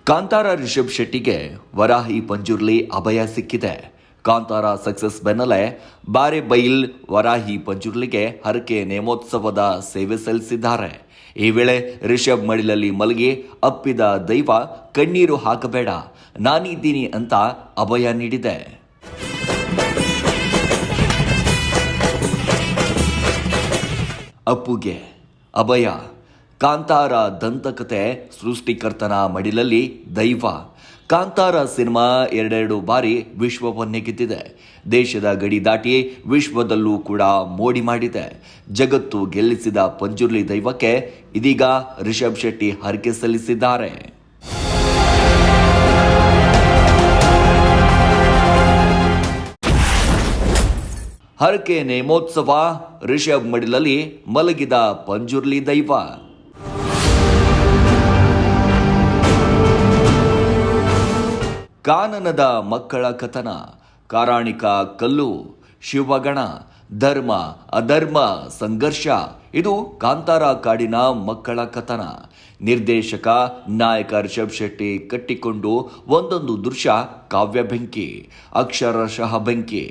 ಕಾಂತಾರ ರಿಷಬ್ ಶೆಟ್ಟಿಗೆ ವರಾಹಿ ಪಂಜುರ್ಲಿ ಅಭಯ ಸಿಕ್ಕಿದೆ. ಕಾಂತಾರ ಸಕ್ಸಸ್ ಬೆನ್ನಲ್ಲೇ ಬಾರೆಬೈಲ್ ವರಾಹಿ ಪಂಜುರ್ಲಿಗೆ ಹರಕೆ ನೇಮೋತ್ಸವದ ಸೇವೆ ಸಲ್ಲಿಸಿದ್ದಾರೆ. ಈ ವೇಳೆ ರಿಷಬ್ ಮಡಿಲಲ್ಲಿ ಮಲಗಿ ಅಪ್ಪಿದ ದೈವ ಕಣ್ಣೀರು ಹಾಕಬೇಡ ನಾನಿದ್ದೀನಿ ಅಂತ ಅಭಯ ನೀಡಿದೆ. ಅಪ್ಪುಗೆ ಅಭಯ. ಕಾಂತಾರ ದಂತಕತೆ ಸೃಷ್ಟಿಕರ್ತನ ಮಡಿಲಲ್ಲಿ ದೈವ. ಕಾಂತಾರ ಸಿನಿಮಾ ಎರಡೆರಡು ಬಾರಿ ವಿಶ್ವವನ್ನೇ ಗೆದ್ದಿದೆ. ದೇಶದ ಗಡಿ ದಾಟಿ ವಿಶ್ವದಲ್ಲೂ ಕೂಡ ಮೋಡಿ ಮಾಡಿದೆ. ಜಗತ್ತು ಗೆಲ್ಲಿಸಿದ ಪಂಜುರ್ಲಿ ದೈವಕ್ಕೆ ಇದೀಗ ರಿಷಬ್ ಶೆಟ್ಟಿ ಹರಕೆ ಸಲ್ಲಿಸಿದ್ದಾರೆ. ಹರಕೆ ನೇಮೋತ್ಸವ, ರಿಷಬ್ ಮಡಿಲಲ್ಲಿ ಮಲಗಿದ ಪಂಜುರ್ಲಿ ದೈವ. ಕಾನನದ ಮಕ್ಕಳ ಕಥನ, ಕಾರಾಣಿಕ ಕಲ್ಲು, ಶಿವಗಣ, ಧರ್ಮ ಅಧರ್ಮ ಸಂಘರ್ಷ, ಇದು ಕಾಂತಾರ ಕಾಡಿನ ಮಕ್ಕಳ ಕಥನ. ನಿರ್ದೇಶಕ ನಾಯಕ ರಿಷಬ್ ಶೆಟ್ಟಿ ಕಟ್ಟಿಕೊಂಡು ಒಂದೊಂದು ದೃಶ್ಯ ಕಾವ್ಯ ಬೆಂಕಿ, ಅಕ್ಷರಶಃ ಬೆಂಕಿ.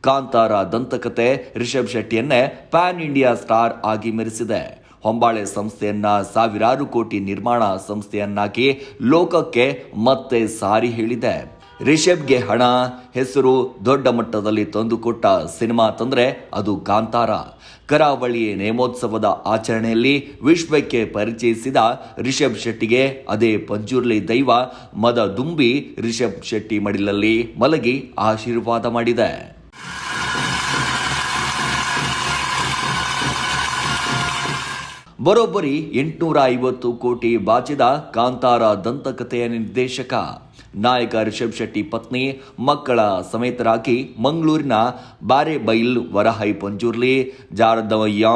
ಕಾಂತಾರ ದಂತಕತೆ ರಿಷಬ್ ಶೆಟ್ಟಿಯನ್ನೇ ಪ್ಯಾನ್ ಇಂಡಿಯಾ ಸ್ಟಾರ್ ಆಗಿ ಮೆರೆಸಿದೆ. ಹೊಂಬಾಳೆ ಸಂಸ್ಥೆಯನ್ನ ಸಾವಿರಾರು ಕೋಟಿ ನಿರ್ಮಾಣ ಸಂಸ್ಥೆಯನ್ನಾಗಿ ಲೋಕಕ್ಕೆ ಮತ್ತೆ ಸಾರಿ ಹೇಳಿದೆ. ರಿಷಬ್ಗೆ ಹಣ, ಹೆಸರು ದೊಡ್ಡ ಮಟ್ಟದಲ್ಲಿ ತಂದುಕೊಟ್ಟ ಸಿನಿಮಾ ತಂದ್ರೆ ಅದು ಕಾಂತಾರ. ಕರಾವಳಿ ನೇಮೋತ್ಸವದ ಆಚರಣೆಯಲ್ಲಿ ವಿಶ್ವಕ್ಕೆ ಪರಿಚಯಿಸಿದ ರಿಷಬ್ ಶೆಟ್ಟಿಗೆ ಅದೇ ಪಂಜುರ್ಲಿ ದೈವ ಮದ ದುಂಬಿ ರಿಷಬ್ ಶೆಟ್ಟಿ ಮಡಿಲಲ್ಲಿ ಮಲಗಿ ಆಶೀರ್ವಾದ ಮಾಡಿದೆ. ಬರೋಬ್ಬರಿ 850 ಕೋಟಿ ಬಾಚಿದ ಕಾಂತಾರ ದಂತಕಥೆಯ ನಿರ್ದೇಶಕ ನಾಯಕ ರಿಷಬ್ ಶೆಟ್ಟಿ ಪತ್ನಿ ಮಕ್ಕಳ ಸಮೇತರಾಗಿ ಮಂಗಳೂರಿನ ಬಾರೆಬೈಲ್ ವರಾಹಿ ಪಂಜುರ್ಲಿ ಜಾರದವಯ್ಯ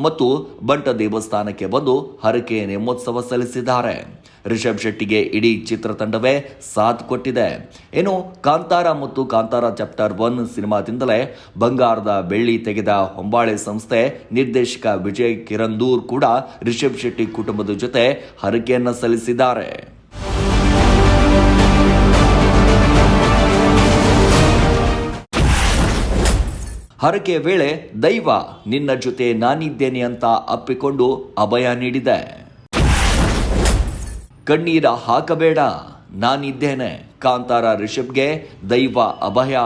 ಮತ್ತು ಬಂಟ ದೇವಸ್ಥಾನಕ್ಕೆ ಬಂದು ಹರಕೆ ನೇಮೋತ್ಸವ ಸಲ್ಲಿಸಿದ್ದಾರೆ. ರಿಷಬ್ ಶೆಟ್ಟಿಗೆ ಇಡೀ ಚಿತ್ರತಂಡವೇ ಸಾಥ್ ಕೊಟ್ಟಿದೆ. ಇನ್ನು ಕಾಂತಾರ ಮತ್ತು ಕಾಂತಾರ ಚಾಪ್ಟರ್ 1 ಸಿನಿಮಾದಿಂದಲೇ ಬಂಗಾರದ ಬೆಳ್ಳಿ ತೆಗೆದ ಹೊಂಬಾಳೆ ಸಂಸ್ಥೆ ನಿರ್ದೇಶಕ ವಿಜಯ್ ಕಿರಂದೂರ್ ಕೂಡ ರಿಷಬ್ ಶೆಟ್ಟಿ ಕುಟುಂಬದ ಜೊತೆ ಹರಕೆಯನ್ನ ಸಲ್ಲಿಸಿದ್ದಾರೆ. ಹರಕೆ ವೇಳೆ ದೈವ ನಿನ್ನ ಜೊತೆ ನಾನಿದ್ದೇನೆ ಅಂತ ಅಪ್ಪಿಕೊಂಡು ಅಭಯ ನೀಡಿದೆ. ಕಣ್ಣೀರ ಹಾಕಬೇಡ ನಾನಿದ್ದೇನೆ, ಕಾಂತಾರ ರಿಷಬ್ಗೆ ದೈವ ಅಭಯ.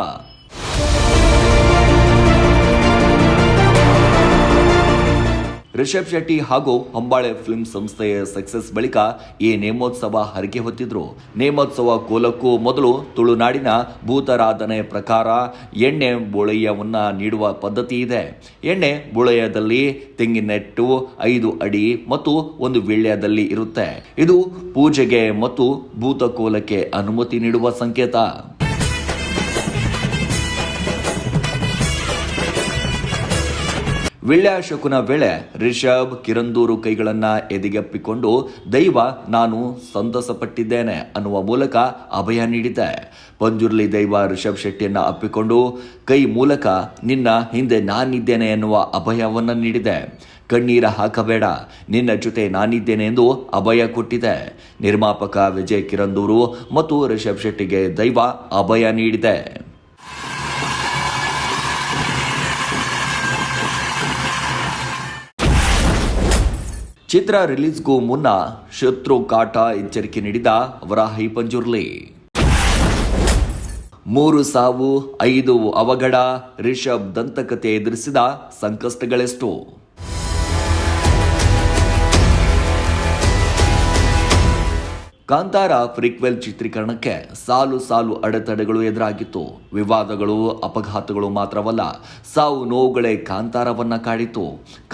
ರಿಷಬ್ ಶೆಟ್ಟಿ ಹಾಗೂ ಹೊಂಬಾಳೆ ಫಿಲ್ಮ್ ಸಂಸ್ಥೆಯ ಸಕ್ಸಸ್ ಬಳಿಕ ಈ ನೇಮೋತ್ಸವ ಹರಕೆ ಹೊತ್ತಿದ್ರು. ನೇಮೋತ್ಸವ ಕೋಲಕ್ಕೂ ಮೊದಲು ತುಳುನಾಡಿನ ಭೂತಾರಾಧನೆ ಪ್ರಕಾರ ಎಣ್ಣೆ ಬುಳೆಯವನ್ನ ನೀಡುವ ಪದ್ಧತಿ ಇದೆ. ಎಣ್ಣೆ ಬುಳೆಯದಲ್ಲಿ ತೆಂಗಿನೆಟ್ಟು 5 ಅಡಿ ಮತ್ತು ಒಂದು ವೀಳ್ಯದಲ್ಲಿ ಇರುತ್ತೆ. ಇದು ಪೂಜೆಗೆ ಮತ್ತು ಭೂತಕೋಲಕ್ಕೆ ಅನುಮತಿ ನೀಡುವ ಸಂಕೇತ. ವೀಳ್ಯಾಶಕುನ ವೇಳೆ ರಿಷಬ್ ಕಿರಂದೂರು ಕೈಗಳನ್ನ ಎದೆಗಪ್ಪಿಕೊಂಡು ದೈವ ನಾನು ಸಂತಸಪಟ್ಟಿದ್ದೇನೆ ಅನ್ನುವ ಮೂಲಕ ಅಭಯ ನೀಡಿದೆ. ಪಂಜುರ್ಲಿ ದೈವ ರಿಷಬ್ ಶೆಟ್ಟಿಯನ್ನ ಅಪ್ಪಿಕೊಂಡು ಕೈ ಮೂಲಕ ನಿನ್ನ ಹಿಂದೆ ನಾನಿದ್ದೇನೆ ಎನ್ನುವ ಅಭಯವನ್ನ ನೀಡಿದೆ. ಕಣ್ಣೀರ ಹಾಕಬೇಡ ನಿನ್ನ ಜೊತೆ ನಾನಿದ್ದೇನೆ ಎಂದು ಅಭಯ ಕೊಟ್ಟಿದೆ. ನಿರ್ಮಾಪಕ ವಿಜಯ್ ಕಿರಂದೂರು ಮತ್ತು ರಿಷಬ್ ಶೆಟ್ಟಿಗೆ ದೈವ ಅಭಯ ನೀಡಿದೆ. ಚಿತ್ರ ರಿಲೀಸ್ಗೂ ಮುನ್ನ ಶತ್ರು ಕಾಟ ಎಚ್ಚರಿಕೆ ನೀಡಿದ ವರಾಹಿ ಪಂಜುರ್ಲಿ. 3 ಸಾವು 5 ಅವಘಡ, ರಿಷಬ್ ದಂತಕತೆ ಎದುರಿಸಿದ ಸಂಕಷ್ಟಗಳೆಷ್ಟು? ಕಾಂತಾರ ಪ್ರಿಕ್ವೆಲ್ ಚಿತ್ರೀಕರಣಕ್ಕೆ ಸಾಲು ಅಡೆತಡೆಗಳು ಎದುರಾಗಿತ್ತು. ವಿವಾದಗಳು, ಅಪಘಾತಗಳು ಮಾತ್ರವಲ್ಲ, ಸಾವು ನೋವುಗಳೇ ಕಾಂತಾರವನ್ನ ಕಾಡಿತು.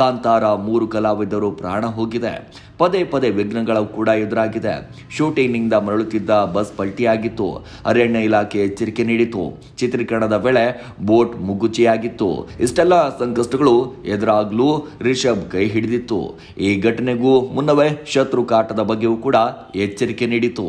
ಕಾಂತಾರ 3 ಕಲಾವಿದರು ಪ್ರಾಣ ಹೋಗಿದೆ. ಪದೇ ವಿಘ್ನಗಳು ಕೂಡ ಎದುರಾಗಿದೆ. ಶೂಟಿಂಗ್ನಿಂದ ಮರಳುತ್ತಿದ್ದ ಬಸ್ ಪಲ್ಟಿಯಾಗಿತ್ತು. ಅರಣ್ಯ ಇಲಾಖೆ ಎಚ್ಚರಿಕೆ ನೀಡಿತು. ಚಿತ್ರೀಕರಣದ ವೇಳೆ ಬೋಟ್ ಮುಗುಚಿಯಾಗಿತ್ತು. ಇಷ್ಟೆಲ್ಲ ಸಂಕಷ್ಟಗಳು ಎದುರಾಗಲೂ ರಿಷಬ್ ಕೈ ಹಿಡಿದಿತ್ತು. ಈ ಘಟನೆಗೂ ಮುನ್ನವೇ ಶತ್ರು ಕಾಟದ ಬಗ್ಗೆಯೂ ಕೂಡ ಎಚ್ಚರಿಕೆ ನೀಡಿತು.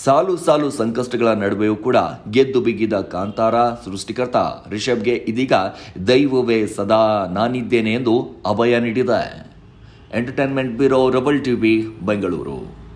ಸಾಲು ಸಂಕಷ್ಟಗಳ ನಡುವೆಯೂ ಕೂಡ ಗೆದ್ದು ಬಿಗಿದ ಕಾಂತಾರ ಸೃಷ್ಟಿಕರ್ತ ರಿಷಬ್ಗೆ ಇದೀಗ ದೈವವೇ ಸದಾ ನಾನಿದ್ದೇನೆ ಎಂದು ಅಭಯ ನೀಡಿದೆ. Entertainment bureau, rebel TV, Bengaluru.